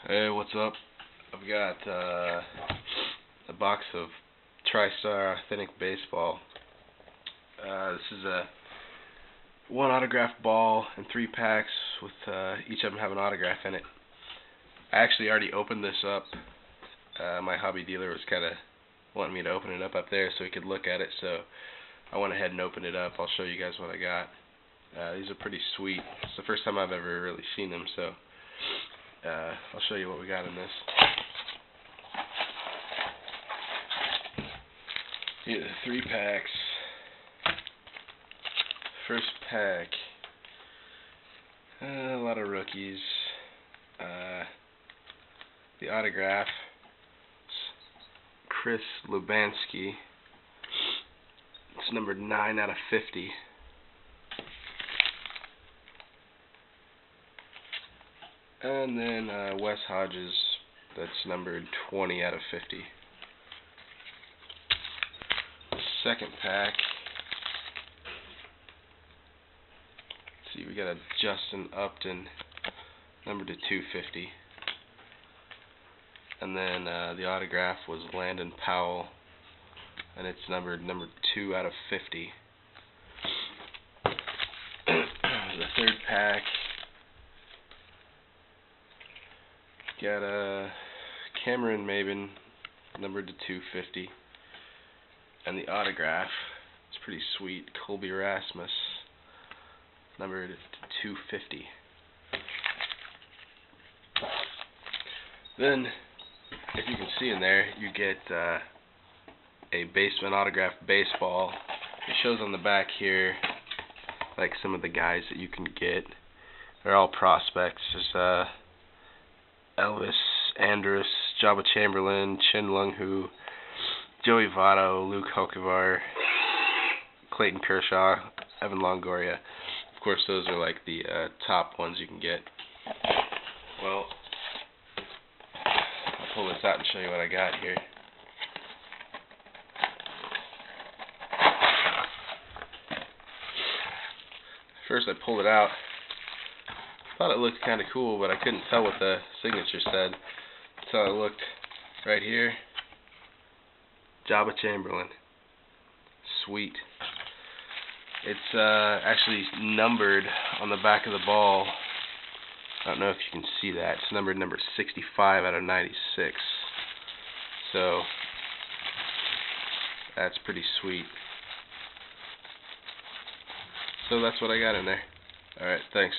Hey, what's up? I've got a box of Tristar Authentic Baseball. This is a one autographed ball and 3 packs with each of them have an autograph in it. I actually already opened this up. My hobby dealer was kind of wanting me to open it up there so he could look at it, so I went ahead and opened it up. I'll show you guys what I got. These are pretty sweet. It's the first time I've ever really seen them, so I'll show you what we got in this. Here are the 3 packs. First pack, a lot of rookies. The autograph, Chris Lubanski. It's numbered 9 out of 50. And then Wes Hodges, that's numbered 20 out of 50. Second pack. Let's see, we got a Justin Upton, numbered to 250. And then the autograph was Landon Powell, and it's number 2 out of 50. The third pack. Got a Cameron Maben, numbered to 250, and the autograph is pretty sweet. Colby Rasmus, numbered to 250. Then, if you can see in there, you get a basement autographed baseball. It shows on the back here, like some of the guys that you can get. They're all prospects. There's Elvis Andrus, Joba Chamberlain, Chin Lung Hu, Joey Votto, Luke Hochevar, Clayton Kershaw, Evan Longoria. Of course, those are like the top ones you can get. Well, I'll pull this out and show you what I got here. First, I pulled it out. Thought it looked kind of cool, but I couldn't tell what the signature said. So it looked right here. Joba Chamberlain. Sweet. It's actually numbered on the back of the ball. I don't know if you can see that. It's numbered number 65 out of 96. So that's pretty sweet. So that's what I got in there. Alright, thanks.